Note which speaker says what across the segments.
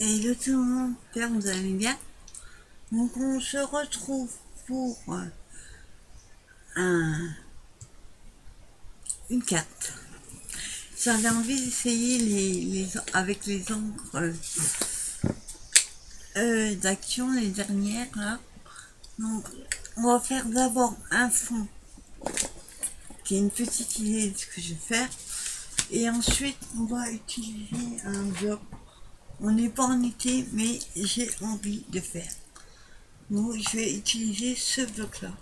Speaker 1: Hello tout le monde, j'espère que vous allez bien. Donc on se retrouve pour une carte. J'avais envie d'essayer avec les encres d'action, les dernières là. Donc on va faire d'abord un fond qui est une petite idée de ce que je vais faire. Et ensuite on va utiliser un bloc. On n'est pas en été mais j'ai envie de faire. Donc je vais utiliser ce bloc là.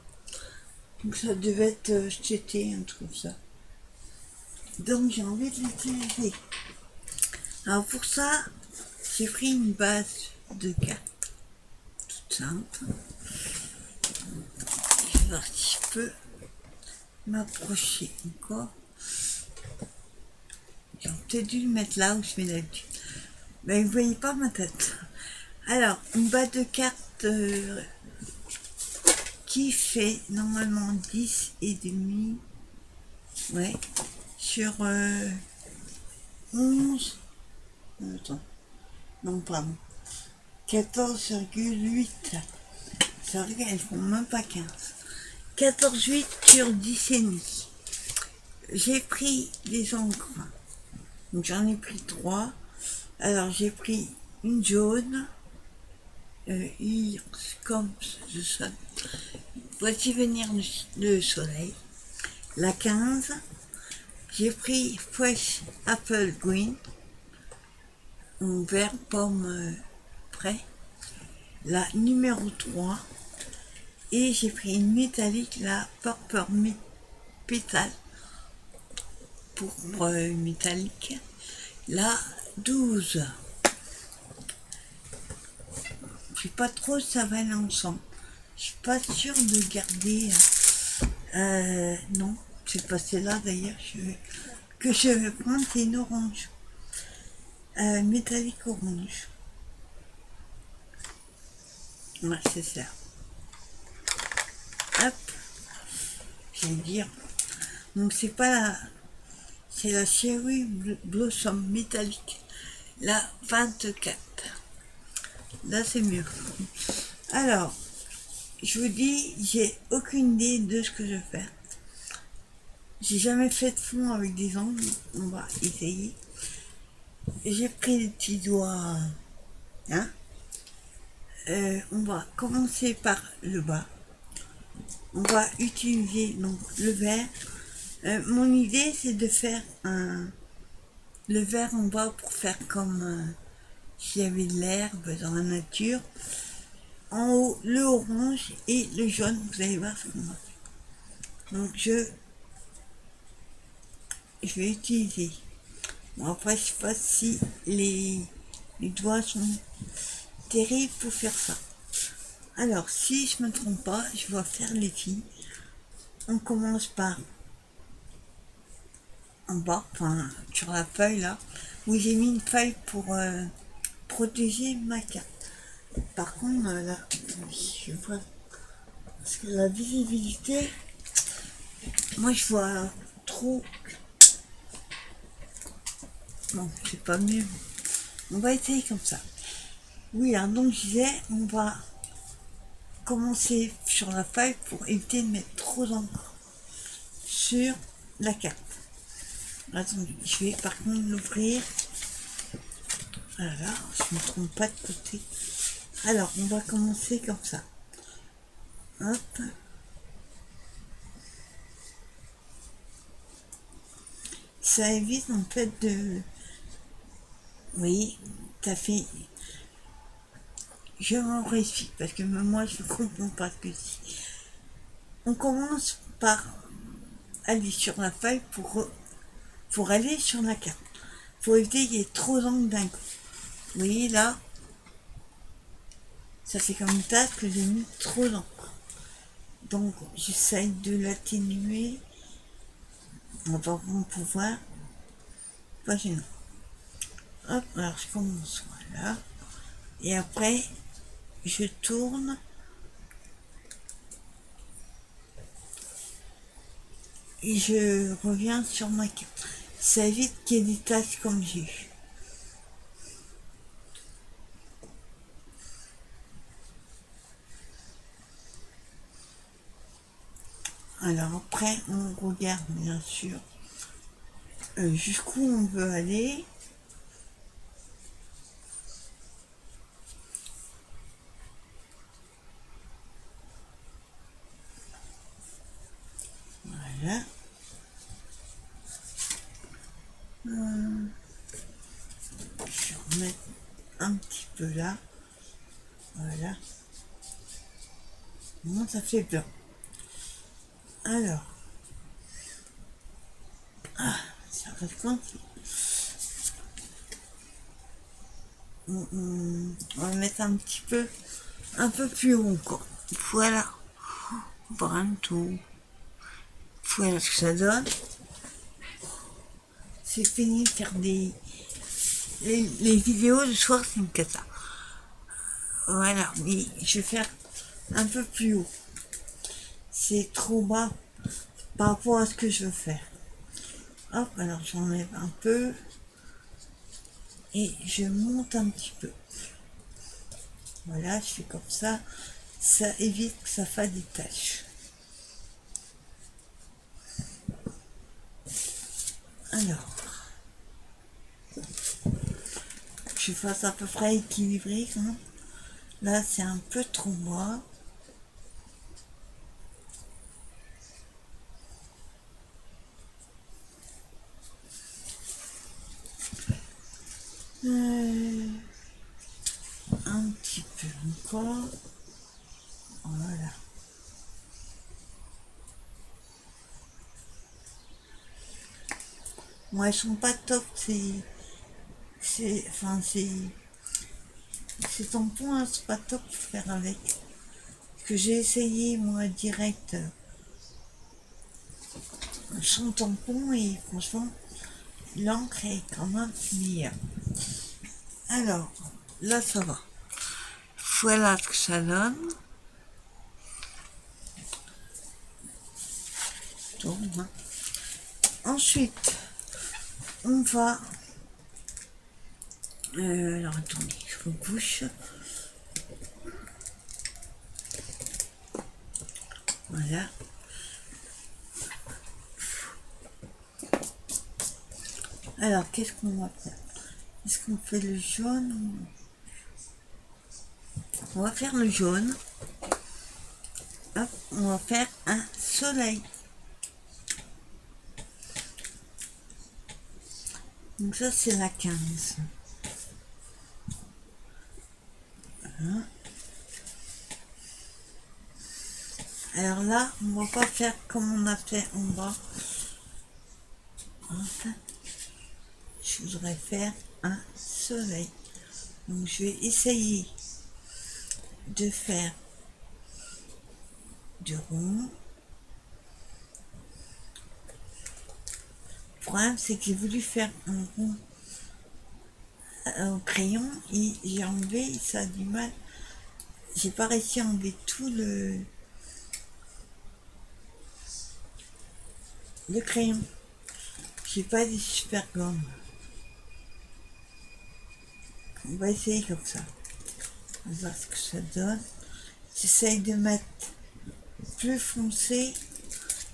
Speaker 1: Donc ça devait être jeté, un truc comme ça. Donc j'ai envie de l'utiliser. Alors pour ça, j'ai pris une base de cartes, toute simple. Je vais voir si je peux m'approcher encore. J'ai peut-être dû le mettre là où je mets d'habitude. Mais vous ne voyez pas ma tête. Alors, une base de cartes qui fait normalement 10 et demi. Ouais. Sur 11. Attends. Non, pardon. 14,8. C'est vrai qu'elles font même pas 15. 14,8 sur 10 et demi. J'ai pris des encres. Donc j'en ai pris 3. Alors j'ai pris une jaune. Comme le sol. Voici venir le soleil. La 15. J'ai pris Fresh Apple Green. Un vert pomme frais. La numéro 3. Et j'ai pris une métallique, la Purple Pétale. Pour métallique. La 12. Je sais pas trop si ça va aller ensemble. Je suis pas sûre de garder. Non, c'est pas celle-là d'ailleurs que je vais prendre, c'est une orange. Métallique orange. Ouais, c'est ça. Hop. Je vais dire. Donc c'est pas la. C'est la Cherry Blossom métallique. La 24. Là c'est mieux. Alors, je vous dis, j'ai aucune idée de ce que je vais faire. J'ai jamais fait de fond avec des angles, on va essayer. J'ai pris les petits doigts, hein. On va commencer par le bas. On va utiliser donc le vert. Mon idée c'est de faire le vert en bas pour faire comme s'il y avait de l'herbe dans la nature. En haut le orange et le jaune, vous allez voir ce qu'on va faire. Donc je vais utiliser. Bon, après, je sais pas si les doigts sont terribles pour faire ça. Alors, si je me trompe pas, je vais faire les filles. On commence par en bas, enfin sur la feuille là, où j'ai mis une feuille pour protéger ma carte. Par contre, là, je vois, parce que la visibilité, moi je vois trop. Non, c'est pas mieux. On va essayer comme ça. Oui, hein, donc je disais, on va commencer sur la feuille pour éviter de mettre trop d'encre sur la carte. Attendez, je vais par contre l'ouvrir. Voilà, je ne me trompe pas de côté. Alors, on va commencer comme ça. Hop. Ça évite en fait de... Oui, t'as fait... Je m'en réussis parce que même moi je ne comprends pas ce que c'est. On commence par aller sur la feuille pour aller sur la carte. Faut éviter qu'il y ait trop d'angles d'un coup. Vous voyez là, ça fait comme une tasse que j'ai mis trop d'encre. Donc j'essaye de l'atténuer. On va vraiment pouvoir. Pas gênant. Hop, alors je commence voilà. Et après, je tourne. Et je reviens sur ma carte. Ça évite qu'il y ait des taches comme j'ai eu. Alors après, on regarde bien sûr jusqu'où on veut aller. Voilà. Je vais remettre un petit peu là. Voilà. Bon, ça fait bien. Alors. Ah, ça reste quand on va mettre un peu plus haut, quoi. Voilà. Voir un tour. Voilà ce que ça donne. C'est fini de faire les vidéos le soir, c'est une cata. Voilà, mais je vais faire un peu plus haut. C'est trop bas par rapport à ce que je veux faire. Hop, alors j'enlève un peu et je monte un petit peu. Voilà, je fais comme ça. Ça évite que ça fasse des taches. Alors, je fasse à peu près équilibré. Hein. Là, c'est un peu trop bas. Un petit peu encore. Voilà. Moi, elles sont pas top, enfin, ces tampons, hein, c'est pas top pour faire avec. Parce que j'ai essayé, moi, direct, sans tampon, et franchement, l'encre est quand même meilleure. Alors, là, ça va. Voilà ce que ça donne. Donc, hein. Ensuite, on va... alors, attendez, je rebouche. Voilà. Alors, qu'est-ce qu'on va faire? Est-ce qu'on fait le jaune? On va faire le jaune. Hop, on va faire un soleil. Donc ça, c'est la 15. Voilà. Alors là, on va pas faire comme on a fait en bas. Enfin, je voudrais faire un soleil. Donc je vais essayer de faire du rond. Le problème, c'est que j'ai voulu faire un rond au crayon et j'ai enlevé, ça a du mal. J'ai pas réussi à enlever tout le crayon. J'ai pas des super gommes. On va essayer comme ça. On va voir ce que ça donne. J'essaye de mettre plus foncé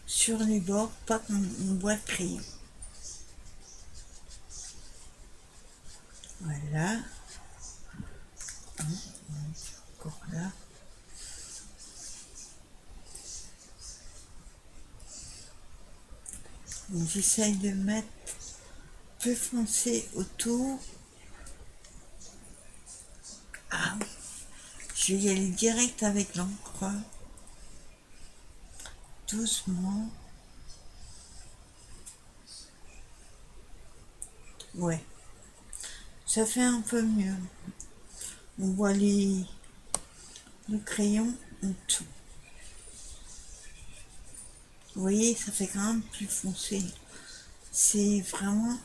Speaker 1: sur les bords, pas qu'on voit le crayon. Voilà. Encore là. J'essaye de mettre plus foncé autour. Ah, je vais y aller direct avec l'encre. Doucement. Ouais. Ça fait un peu mieux. On voit le crayon en dessous. Vous voyez, ça fait quand même plus foncé. C'est vraiment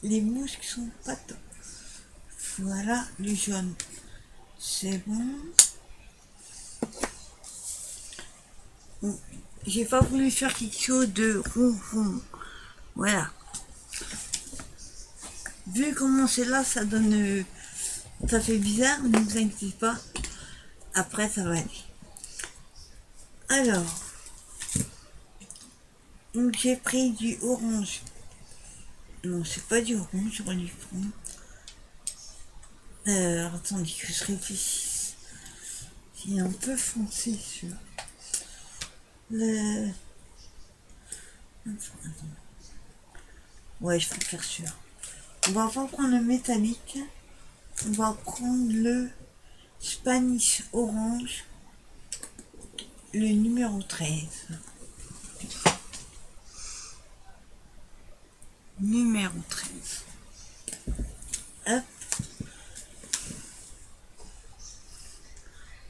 Speaker 1: les mouches qui sont pas top. Voilà le jaune. C'est bon. J'ai pas voulu faire quelque chose de rond. Voilà. Vu comment c'est là, ça donne... ça fait bizarre, ne vous inquiétez pas. Après, ça va aller. Alors, Donc j'ai pris du orange. Non, c'est pas du orange, j'aurais dû prendre. Attendez que je réfléchisse. Il est un peu foncé sur le... Ouais, je préfère celui-là. On va pas prendre le métallique. On va prendre le Spanish Orange, le numéro 13. Numéro 13. Hop.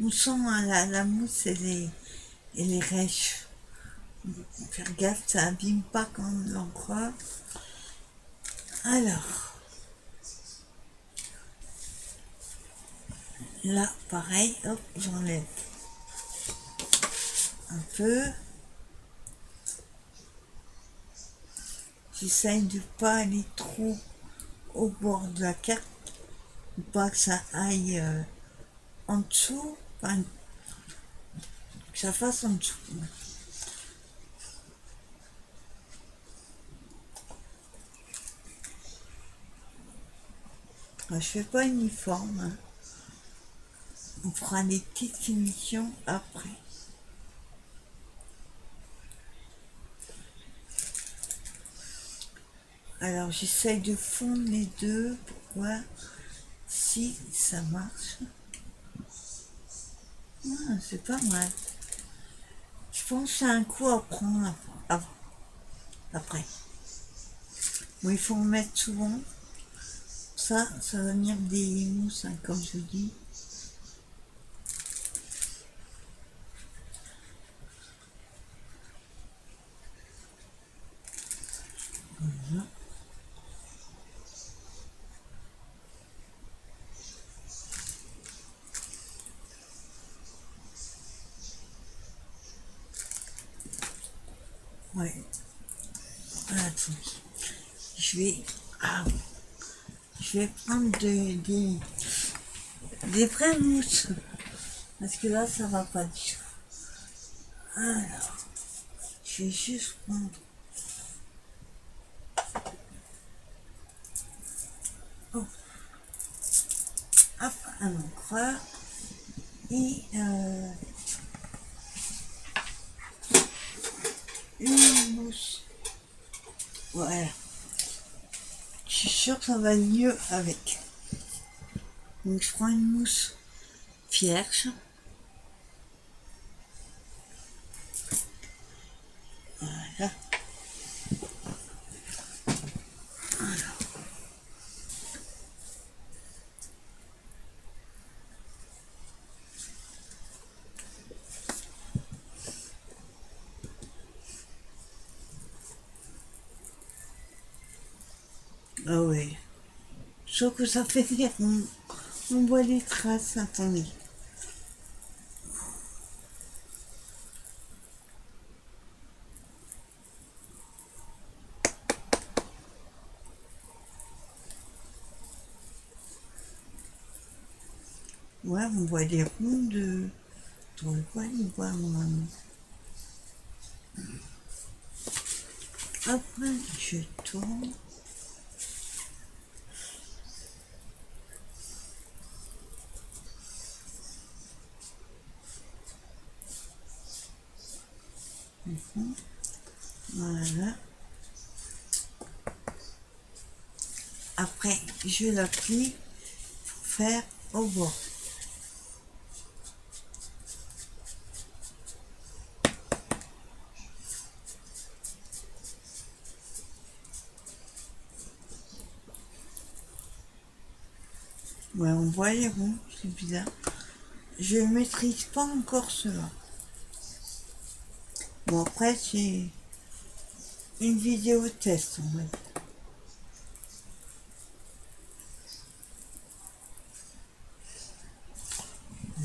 Speaker 1: On sent la mousse et les rêches. Faut faire gaffe, ça abîme pas quand on l'encre. Alors, là, pareil, hop, j'enlève un peu. J'essaye de pas aller trop au bord de la carte, pour pas que ça aille en dessous, enfin, que ça fasse en dessous. Je fais pas uniforme, hein. On fera des petites finitions après. Alors j'essaye de fondre les deux pour voir si ça marche. Ah, c'est pas mal. Je pense que c'est un coup à prendre après. Bon, il faut en mettre souvent. Ça va venir des mousses, hein, comme je dis. Voilà. Ouais. Attends. Ah, je vais prendre des vraies mousses. Parce que là, ça va pas du tout. Alors, je vais juste prendre. Oh. Hop, un encreur. Et une mousse. Voilà. Je suis sûre que ça va mieux avec. Donc je prends une mousse vierge. Voilà. Ah ouais. Sauf que ça fait des ronds. On voit les traces, attendez. Ouais, on voit des ronds de... On le voit, on voit normalement. Hop, je tourne. Voilà. Après, je l'applique pour faire au bord. Ouais, on voit les ronds, c'est bizarre. Je maîtrise pas encore cela. Bon, après, c'est une vidéo test, on va dire.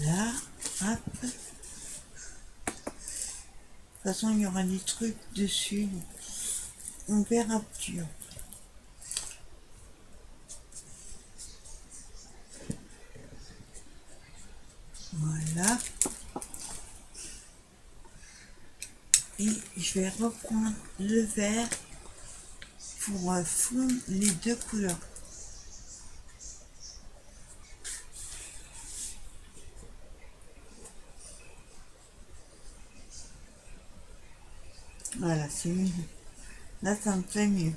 Speaker 1: Là, hop. De toute façon, il y aura des trucs dessus. On verra plus. Voilà. Et je je vais reprendre le vert pour fondre les deux couleurs. Voilà, c'est mieux. Là, ça me fait mieux.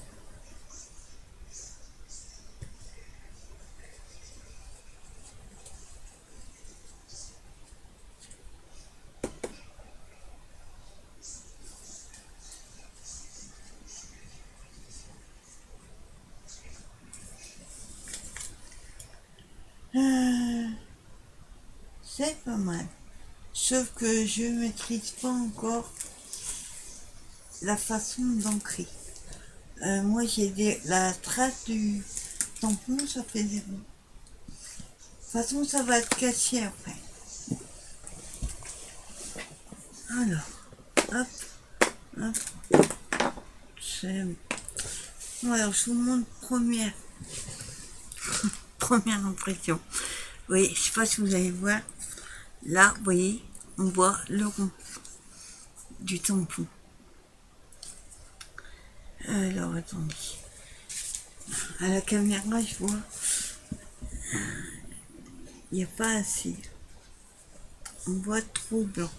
Speaker 1: C'est pas mal. Sauf que je maîtrise pas encore la façon d'ancrer. Moi, j'ai la trace du tampon, ça fait 0. De toute façon, ça va être caché après. Alors, hop, hop. C'est... Bon, alors, je vous montre première impression. Oui, je sais pas si vous allez voir. Là, vous voyez, on voit le rond du tampon. Alors, attendez. À la caméra, je vois, il n'y a pas assez. On voit trop blanc.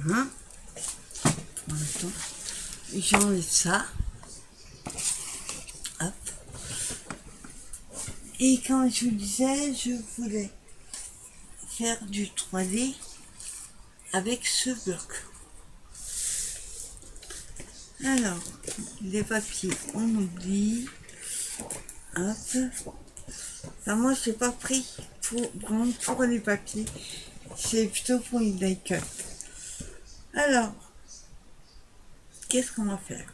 Speaker 1: Voilà. Pour l'instant, j'enlève ça. Hop. Et quand je vous disais, je voulais faire du 3D avec ce bloc. Alors, les papiers, on oublie. Hop. Enfin, moi, je n'ai pas pris vraiment pour les papiers. C'est plutôt pour les die cut. Alors, qu'est-ce qu'on va faire?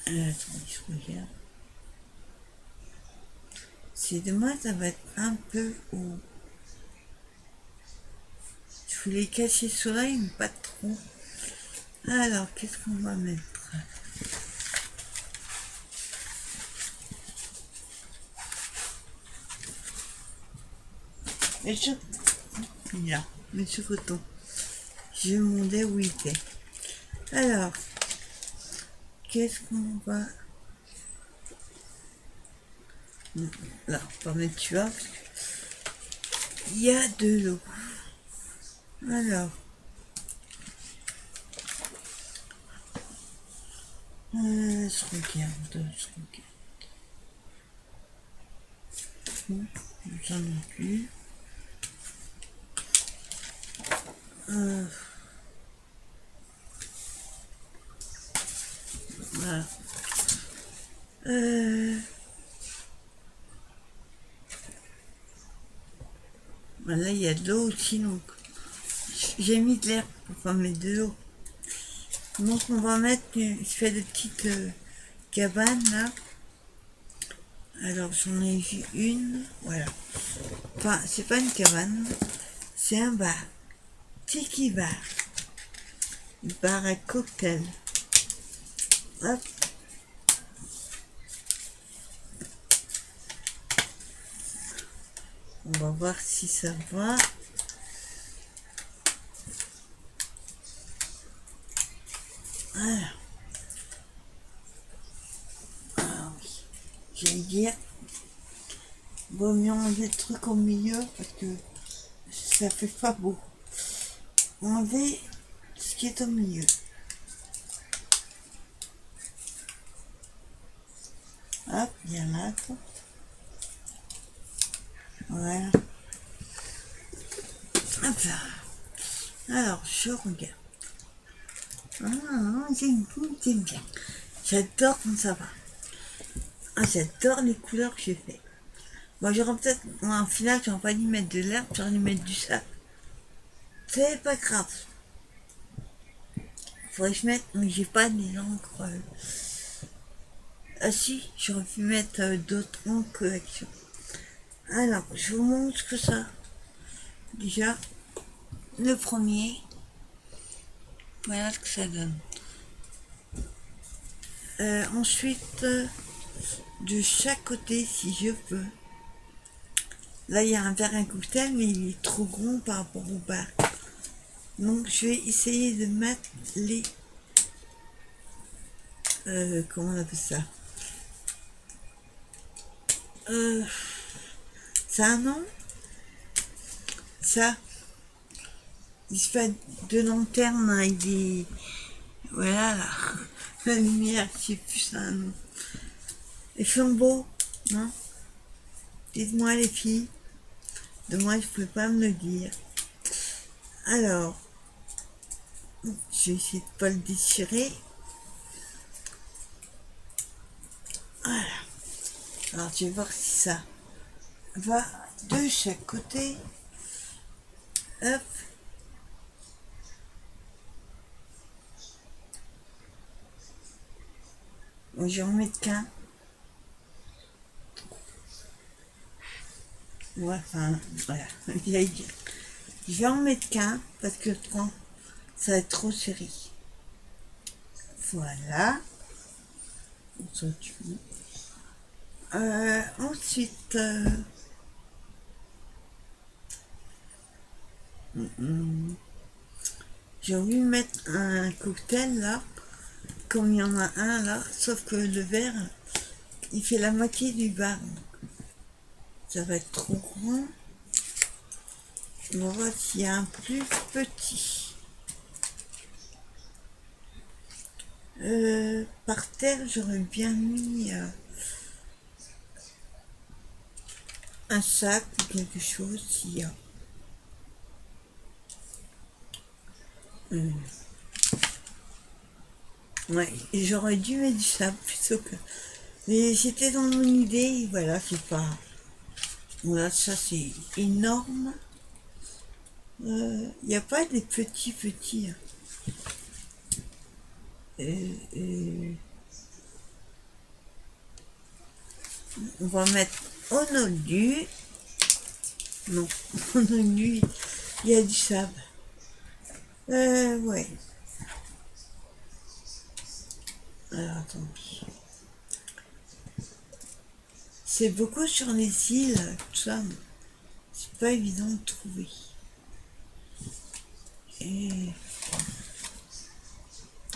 Speaker 1: Attendez, je regarde. C'est dommage, ça va être un peu haut. Je voulais cacher le soleil, mais pas trop. Alors, qu'est-ce qu'on va mettre? Mais je... Là, mais ce coton. Je me demandais où il était. Alors, qu'est-ce qu'on va... Là, on va mettre tu vois. Il y a de l'eau. Alors, je regarde. Bon, j'en ai plus. Voilà. Voilà, il y a de l'eau aussi, donc j'ai mis de l'air pour pas mettre de l'eau. Donc on va mettre, je fais des petites cabanes là. Alors j'en ai vu une, voilà. Enfin, c'est pas une cabane, c'est un bar. Tiki bar. Bar à cocktail. Hop. On va voir si ça va. Voilà. Ah oui. J'allais dire, vaut mieux enlever le truc au milieu parce que ça fait pas beau. Enlever ce qui est au milieu. Hop, il y en a quoi. Voilà. Hop là. Alors, je regarde. Ah, j'aime bien. J'adore quand ça va. Ah, j'adore les couleurs que j'ai fait. Bon, j'aurais peut-être, en final, j'aurais pas dû mettre de l'herbe, j'aurais dû mettre du sable. C'est pas grave. Faudrait que je mette, mais j'ai pas des encres. Ah si, j'aurais pu mettre d'autres encres collection. Alors, je vous montre que ça. Déjà, le premier, voilà ce que ça donne. Ensuite, de chaque côté, si je peux. Là, il y a un verre à cocktail, mais il est trop grand par rapport au bar. Donc, je vais essayer de mettre les... comment on appelle ça Ça a un nom Ça, il se fait de lanternes avec des... Voilà, là. La lumière, je sais plus ça a un nom. Les flambeaux, non? Dites-moi les filles. De moi, je ne pouvais pas me le dire. Alors, je vais essayer de ne pas le déchirer. Voilà. Alors, je vais voir si ça va de chaque côté. Hop. Bon, je vais en mettre qu'un. Ouais, enfin, voilà. Je vais en mettre qu'un parce que ça va être trop serré. Voilà. Ensuite, j'ai envie de mettre un cocktail là, comme il y en a un là, sauf que le verre, il fait la moitié du bar. Ça va être trop grand. On va voir s'il y a un plus petit. Par terre, j'aurais bien mis un sac ou quelque chose s'il y a. Ouais, et j'aurais dû mettre du sable plutôt que... Mais c'était dans mon idée, voilà, c'est pas... Voilà, ça c'est énorme. Il n'y a pas des petits. Hein. On va mettre au nu. Non, au nu, il y a du sable. Ouais. Alors, attendez. C'est beaucoup sur les îles, tout ça. C'est pas évident de trouver. Et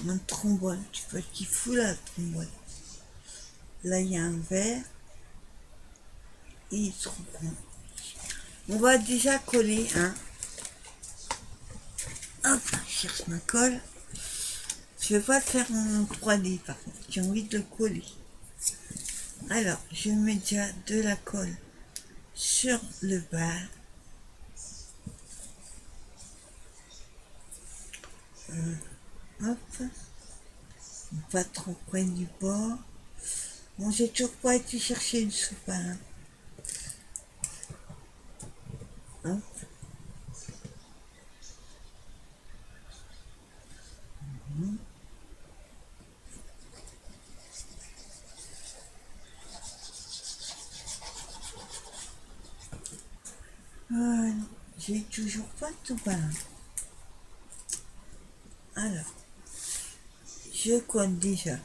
Speaker 1: un trombone, tu vois ce qu'il fout là, le trombone. Là, il y a un verre. Et il est trop grand. On va déjà coller un. Hop, je cherche ma colle. Je vais pas le faire en 3D par contre. J'ai envie de le coller. Alors, je mets déjà de la colle sur le bas. Hop. Pas trop près du bord. Bon, j'ai toujours pas été chercher une soupe. Hein. Hop. J'ai toujours pas tout bas. Alors, je colle déjà.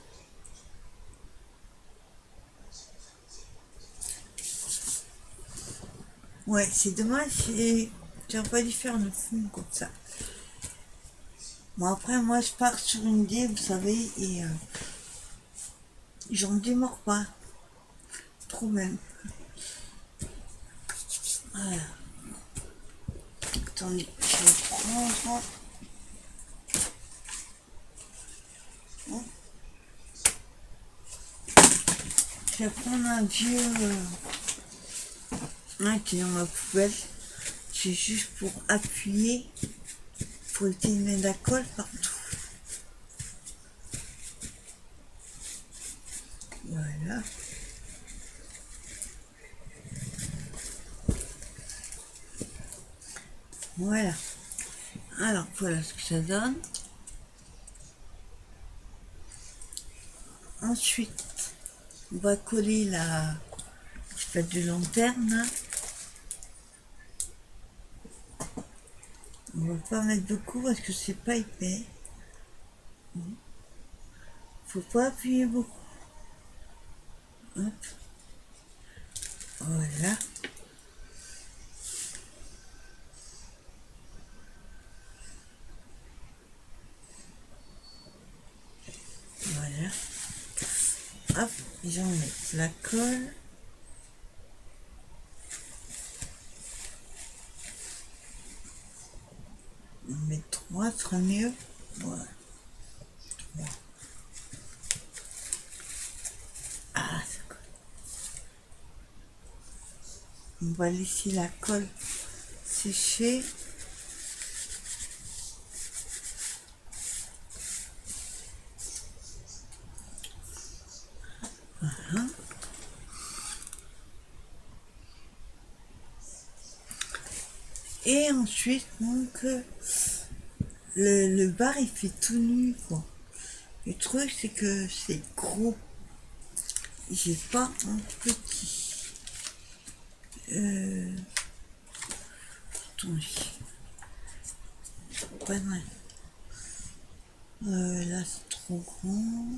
Speaker 1: Ouais, c'est dommage, j'aurais pas dû faire le fond comme ça. Bon, après, moi, je pars sur une idée, vous savez, et j'en démords pas. Trop même. Voilà. Attendez, je vais prendre... Je vais prendre un vieux... qui est dans ma poubelle. C'est juste pour appuyer, pour éviter de mettre la colle partout. Voilà. Voilà. Alors, voilà ce que ça donne. Ensuite, on va coller la... Je fais de lanterne. On va pas mettre beaucoup parce que c'est pas épais. Faut pas appuyer beaucoup. Hop. Voilà. Voilà. Hop, j'en mets la colle. On met 3, ce sera mieux. Voilà. 3. Ah, ça colle. On va laisser la colle sécher. Voilà. Et ensuite, donc, le bar il fait tout nu, quoi. Le truc, c'est que c'est gros. J'ai pas un petit. Attendez. Pas mal. Là, c'est trop grand.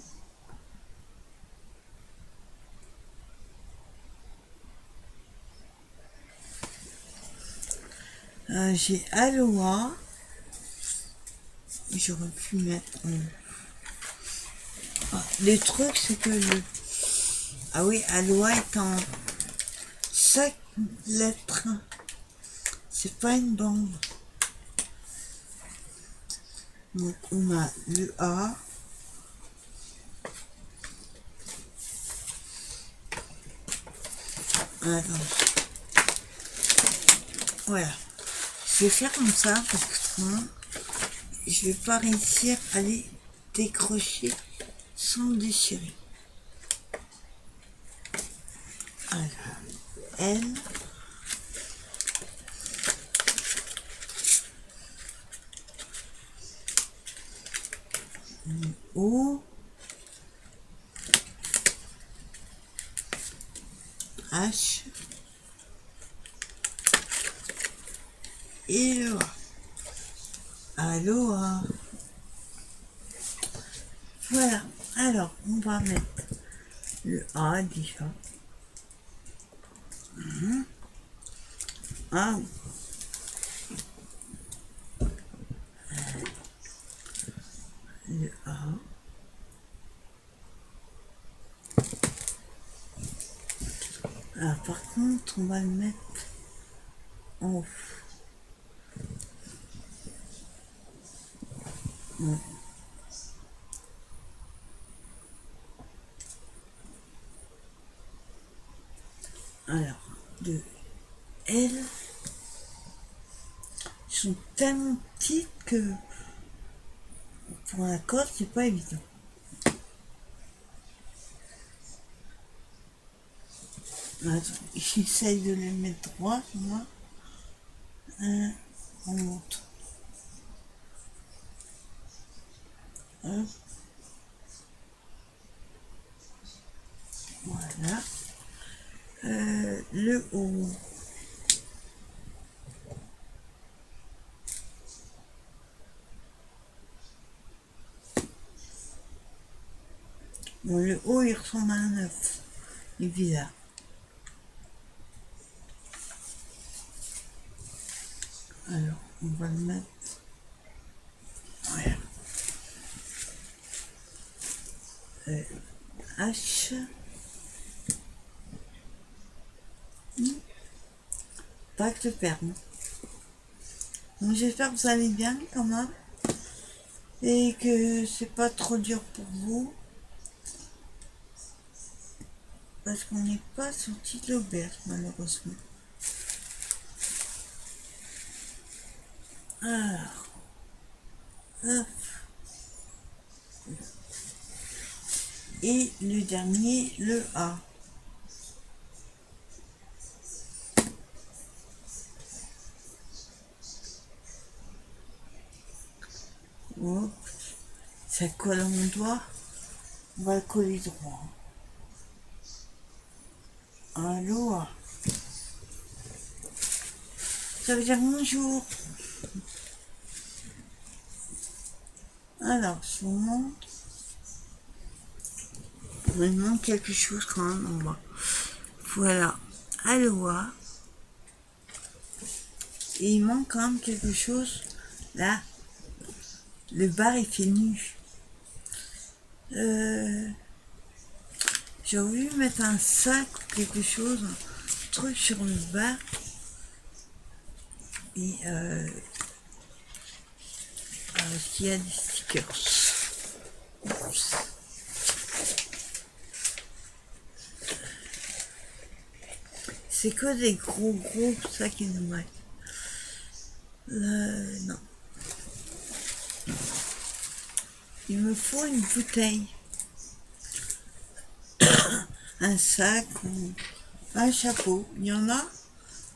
Speaker 1: J'ai Aloha. J'aurais pu mettre. Ah, le truc, c'est que le. Ah oui, Aloha est en 5 lettres. C'est pas une bande. Donc, on a le A. Attends. Voilà. Je vais faire comme ça parce que sinon, je vais pas réussir à les décrocher sans déchirer. Alors, L. O. H. Et le A. Aloha. Voilà. Alors, on va mettre le A déjà. Ah. Le A. Alors, par contre, on va le mettre en haut. Bon. Alors, de L. Ils sont tellement petites que pour la corde, c'est pas évident. Attends, j'essaye de les mettre droit, moi. On monte. Hop. Voilà. Le haut. Bon, le haut, il ressemble à un 9. Il est bizarre. Alors, on va le mettre. Voilà. H. Pas que je perde. Donc, j'espère que vous allez bien quand même. Et que c'est pas trop dur pour vous. Parce qu'on n'est pas sorti de l'auberge, malheureusement. Alors. Hop. Et le dernier, le A. Hop. Ça colle à mon doigt. On va le coller droit. Aloha. Ça veut dire bonjour. Alors, je vous montre. Il manque quelque chose quand même en bas. Voilà. Aloha. Et il manque quand même quelque chose. Là. Le bar est fait nu. J'ai voulu mettre un sac ou quelque chose. Un truc sur le bar. Et il y a des stickers. Oups. C'est que des gros sacs et dommage. Non. Il me faut une bouteille. Un sac ou un chapeau. Il y en a,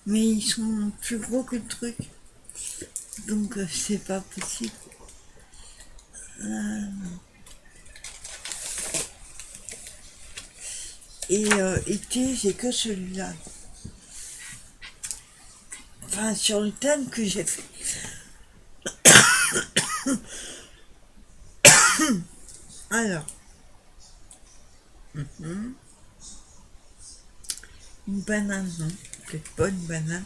Speaker 1: mais ils sont plus gros que le truc. Donc c'est pas possible. Et été, j'ai que celui-là. Enfin, sur le thème que j'ai fait. Alors. Une banane, non. Peut-être pas une banane.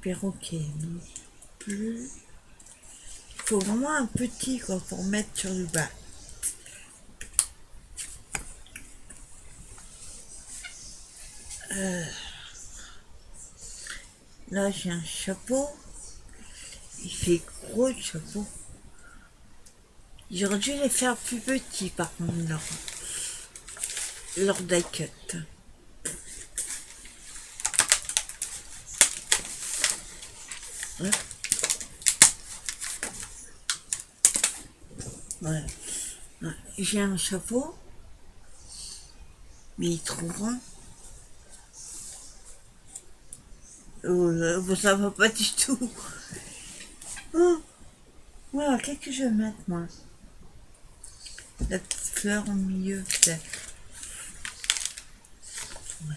Speaker 1: Perroquet, non plus. Il faut vraiment un petit quoi pour mettre sur le bas. Là, j'ai un chapeau. Il fait gros le chapeau. J'aurais dû les faire plus petits, par contre, leur die-cut. Ouais. Voilà. Ouais. J'ai un chapeau, mais il est trop grand. Oh, ça va pas du tout. Oh. Voilà, qu'est-ce que je vais mettre, moi? La petite fleur au milieu, peut-être. Ouais.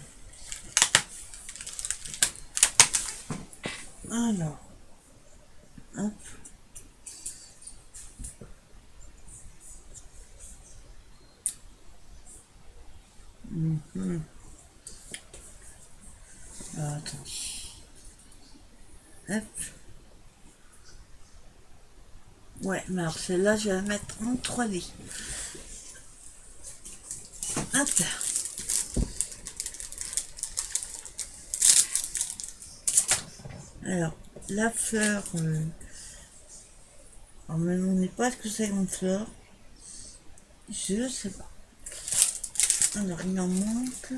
Speaker 1: Alors. Hop. Alors, attends. Hop. Ouais, mais alors celle-là, je vais la mettre en 3D. Hop. Alors, la fleur... Alors, me demandez pas ce que c'est une fleur. Je sais pas. Alors, il en manque...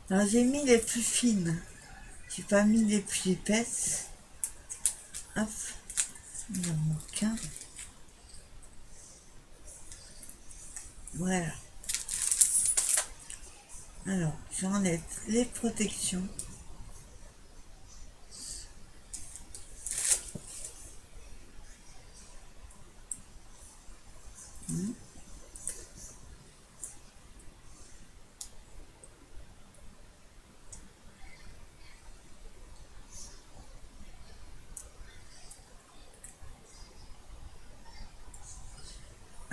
Speaker 1: Alors, j'ai mis les plus fines. J'ai pas mis les plus épaisses. Hop. Il en manque un. Voilà. Alors, j'enlève les protections.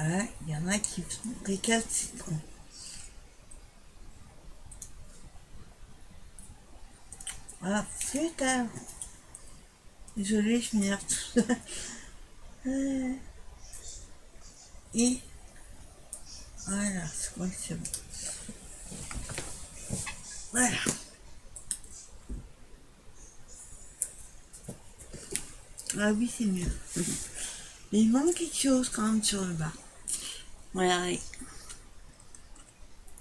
Speaker 1: Ah, il y en a qui sont récalcitrants. Voilà, plus tard. Désolée, je m'énerve tout ça. Et voilà, je crois que c'est bon. Voilà. Ah oui, c'est mieux. Mais il manque quelque chose quand même sur le bas. Voilà.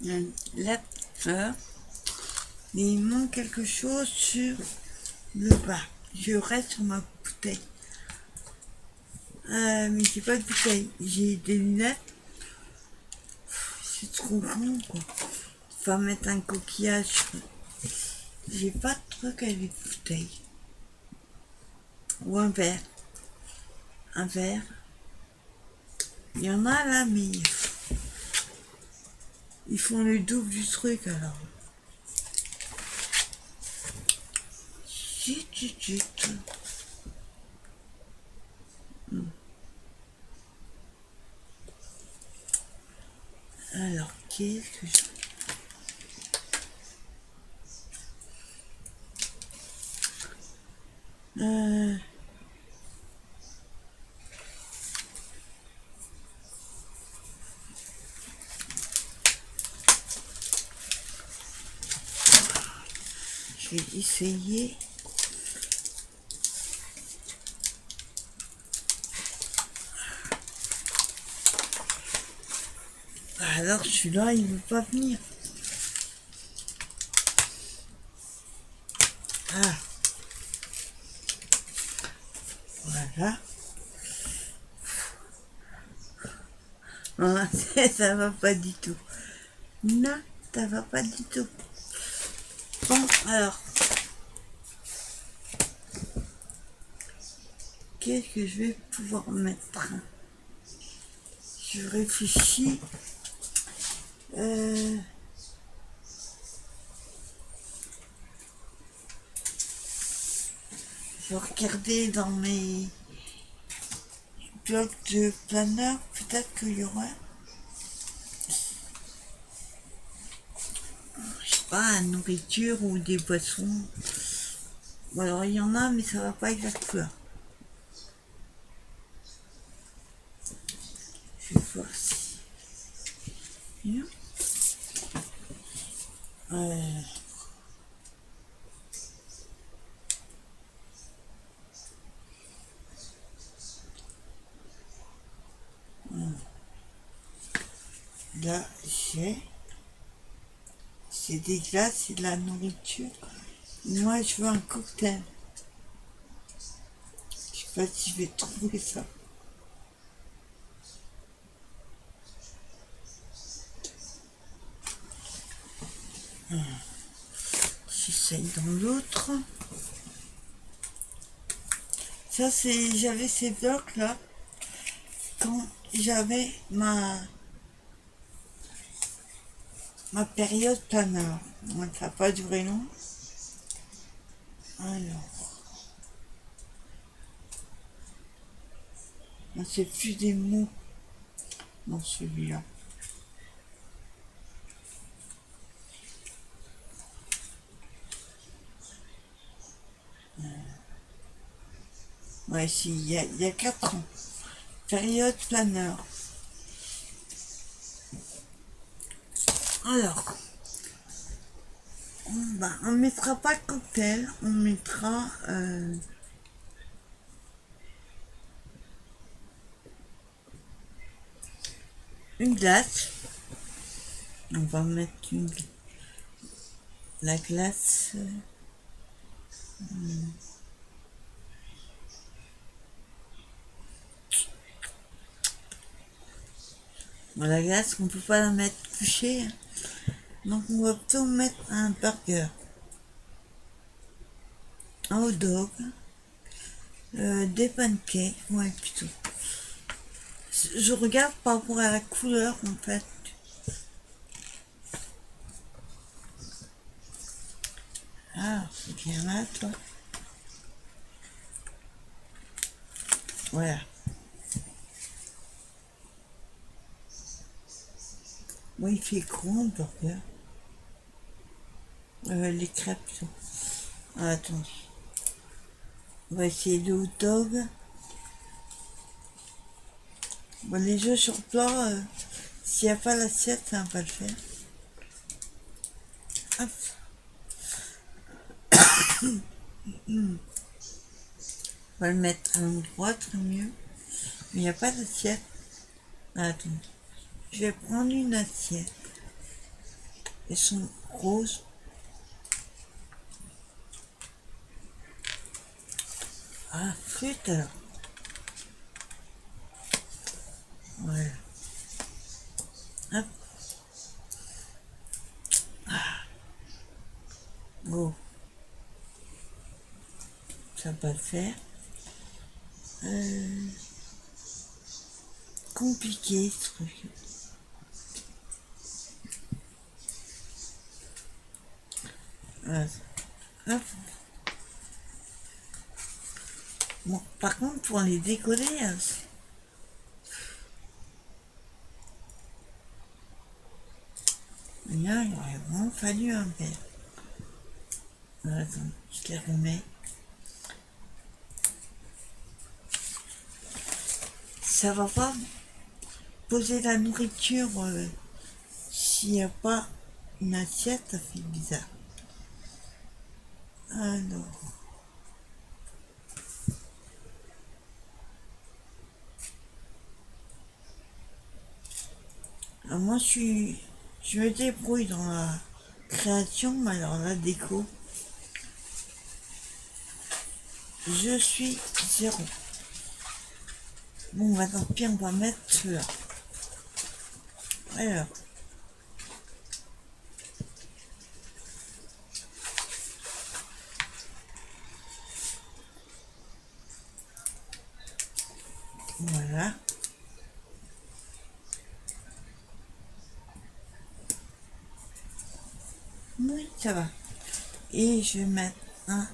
Speaker 1: La fleur. Mais il manque quelque chose sur le bas. Je reste sur ma bouteille. Mais j'ai pas de bouteille. J'ai des lunettes. C'est trop grand, quoi. Faut mettre un coquillage. J'ai pas de truc avec des bouteilles. Ou un verre. Un verre. Il y en a là, mais ils font le double du truc alors. Zut, zut, zut. Alors, qu'est-ce que je... je vais essayer. Alors celui-là, il ne veut pas venir. Ah. Voilà. Ah, ça va pas du tout. Non, ça va pas du tout. Bon, alors. Qu'est-ce que je vais pouvoir mettre? Je réfléchis. Je vais regarder dans mes blocs de planeur. Peut-être qu'il y aura, je sais pas, la nourriture ou des boissons. Bon, alors il y en a, mais ça va pas être la couleur. Je vais voir si. Bien. Là, c'est des glaces, c'est de la nourriture. Moi, je veux un cocktail. Je sais pas si je vais trouver ça. J'essaye dans l'autre. Ça, j'avais ces blocs là quand j'avais ma période planeur. Donc, ça n'a pas duré long. Alors, c'est plus des mots dans celui-là. Ouais, si, il y a 4 ans. Période planeur. Alors, on mettra pas cocktail, on mettra une glace. On va mettre la glace. Bon, la glace, on peut pas la mettre couchée. Donc on va plutôt mettre un burger. Un hot dog. Des pancakes. Ouais, plutôt. Je regarde par rapport à la couleur, en fait. Ah, c'est bien là, toi. Voilà. Moi, il fait gros, le burger. Les crêpes, ça. Ah, attendez. On va essayer le hot dog. Bon, les jeux sur plat, s'il n'y a pas l'assiette, ça va pas le faire. Hop. On va le mettre à l'endroit, très mieux. Mais il n'y a pas d'assiette. Ah, attendez. Je vais prendre une assiette. Elles sont roses. Ah, flûte alors. Voilà. Hop. Oh. Ça va pas le faire. Compliqué ce truc. Voilà. Hop. Bon, par contre, pour les décoller, là, il aurait vraiment fallu un verre. Attends, je les remets. Ça va pas poser la nourriture s'il n'y a pas une assiette, ça fait bizarre. Alors, moi je me débrouille dans la création, mais alors la déco, je suis zéro. Bon, bah tant pis, on va mettre cela. Alors, voilà. Oui, ça va. Et je vais mettre un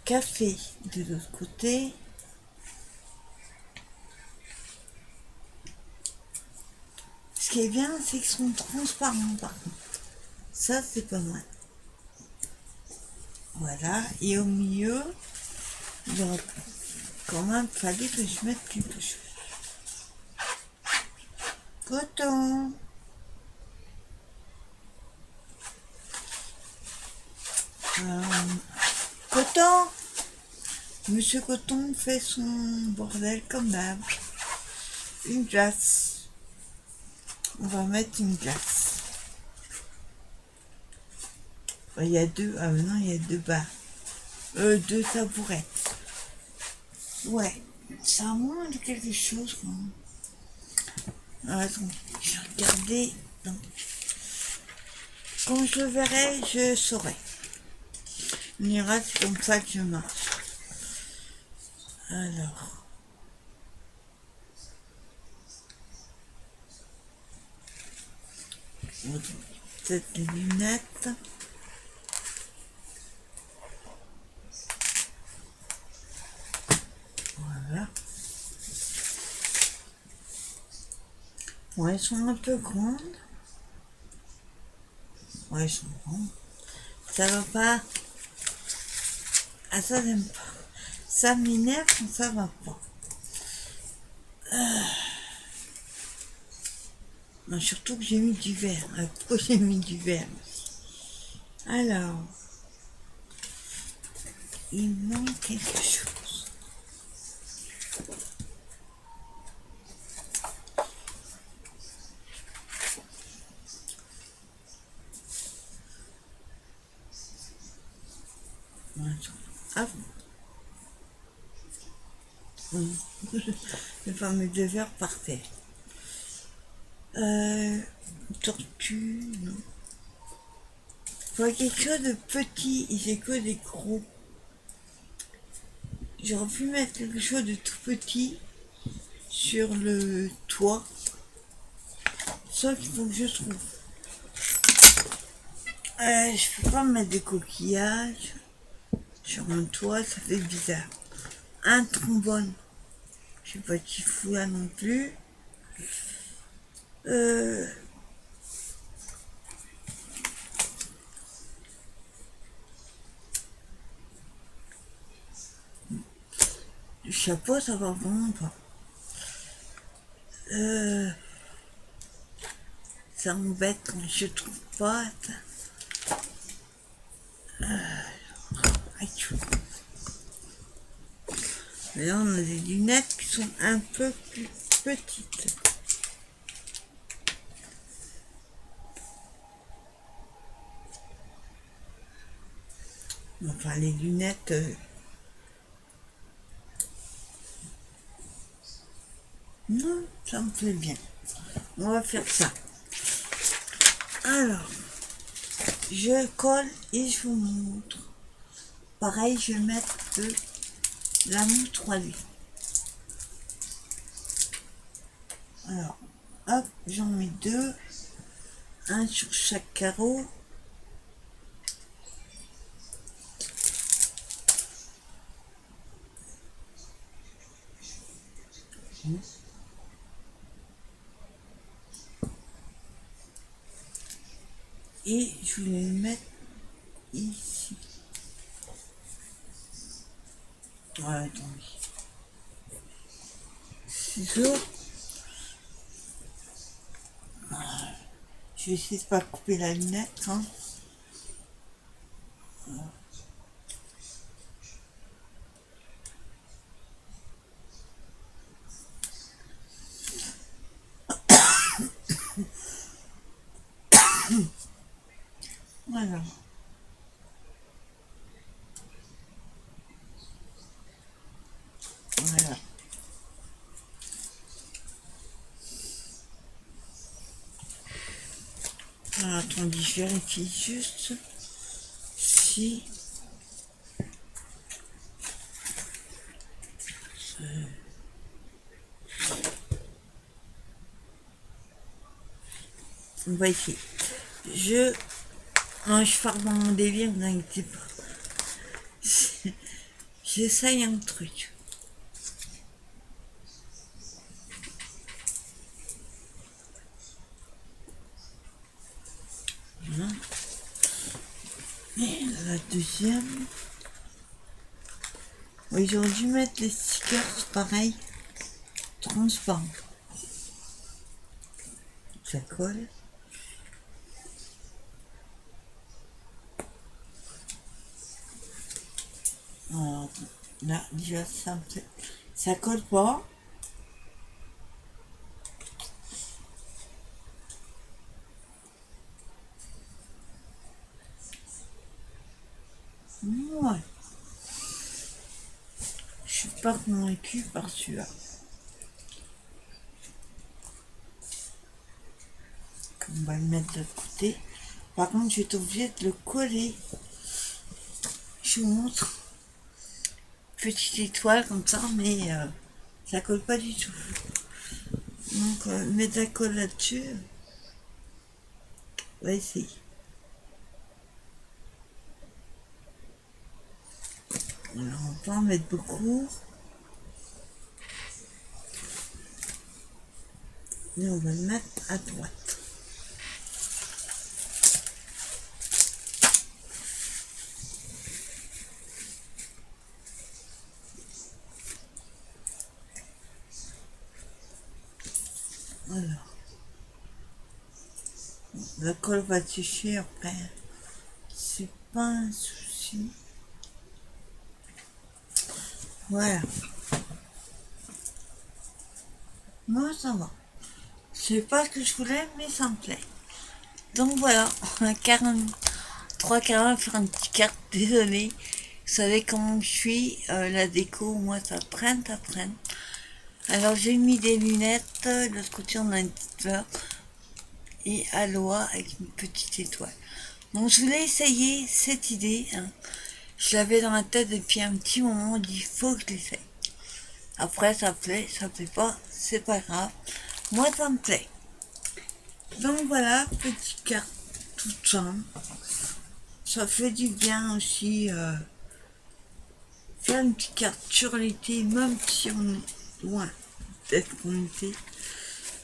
Speaker 1: café de l'autre côté. Ce qui est bien, c'est qu'ils sont transparents par contre. Ça, c'est pas mal. Voilà. Et au milieu, il aurait quand même fallu que je mette quelque chose. Coton. Euh, Coton. Monsieur Coton fait son bordel comme d'hab. Une glace. On va mettre une glace. Il y a deux. Ah non, il y a deux barres. Deux tabourets. Ouais. Ça manque de quelque chose quand même. Attends, je vais regarder. Non. Quand je le verrai, je saurai. On ira, c'est comme ça que je marche. Alors. Peut-être les lunettes. Voilà. Ouais, elles sont un peu grandes. Ouais, elles sont grandes. Ça va pas. Ah, ça, j'aime pas. Ça m'énerve quand ça va pas. Non, surtout que j'ai mis du vert. Pourquoi j'ai mis du vert? Alors, il manque quelque chose. Hop. Le fameux deux verres par terre. Tortue, non. Faut quelque chose de petit et j'ai que des gros. J'aurais pu mettre quelque chose de tout petit sur le toit. Ça qu'il faut que je trouve. Je peux pas mettre des coquillages sur un toit, ça fait bizarre. Un trombone, je sais pas qui fout là non plus. Le chapeau, ça va vraiment pas. Ça m'embête quand je trouve pas. Là, on a des lunettes qui sont un peu plus petites. Enfin, les lunettes... non, ça me plaît bien. On va faire ça. Alors, je colle et je vous montre. Pareil, je vais mettre de la mousse 3D. Alors, hop, j'en mets deux. Un sur chaque carreau. Et je vais le mettre ici. Ouais, attendez. Ciseaux. Je vais essayer de pas couper la lunette, hein. Voilà. Voilà. Alors, attendez, je vérifie juste si... On va essayer. Non, je pars dans mon délire, vous inquiétez pas. J'essaye un truc. Voilà. Et la deuxième. Oui, j'aurais dû mettre les stickers pareil, transparents. Ça colle. Alors, là, déjà, ça colle pas. Ouais. Je suis pas convaincue par celui-là. On va le mettre de l'autre côté. Par contre, je vais être obligée de le coller. Je vous montre. Petite étoile comme ça, mais ça colle pas du tout. Donc, mettre la colle là-dessus. On va essayer. Alors, on va pas en mettre beaucoup. Et on va le mettre à droite. Alors, la colle va sécher après. C'est pas un souci. Voilà. Moi, ça va. C'est pas ce que je voulais, mais ça me plaît. Donc voilà, 3,40 faire une petite carte, désolé. Vous savez comment je suis, la déco, moi ça traîne, ça traîne. Alors j'ai mis des lunettes, de l'autre côté on a une petite fleur, et Aloha avec une petite étoile. Donc je voulais essayer cette idée, hein. Je l'avais dans la tête depuis un petit moment, on dit il faut que je l'essaye. Après ça plaît pas, c'est pas grave. Moi ça me plaît. Donc voilà, petite carte toute simple. Ça fait du bien aussi faire une petite carte sur l'été, même si on est loin d'être connecté.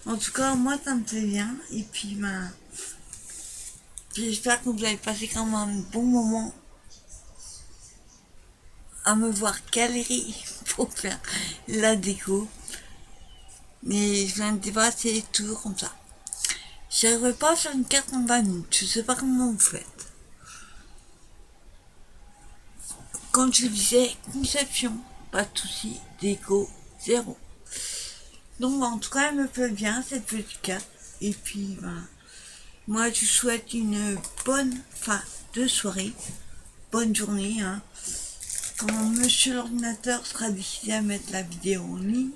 Speaker 1: En tout cas, moi ça me plaît bien. Et puis ben, j'espère que vous avez passé quand même un bon moment à me voir galérer pour faire la déco. Mais je viens de dépasser les tours comme ça. J'arriverai pas à faire une carte en 20 minutes. Je sais pas comment vous faites. Comme je disais, conception, pas de soucis, déco, zéro. Donc en tout cas, elle me plaît bien cette petite carte. Et puis, ben, moi je souhaite une bonne fin de soirée, bonne journée. Hein. Quand monsieur l'ordinateur sera décidé à mettre la vidéo en ligne,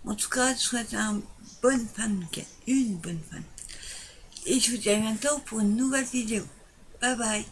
Speaker 1: en tout cas, je souhaite une bonne fin de week-end, une bonne fin. Et je vous dis à bientôt pour une nouvelle vidéo. Bye bye.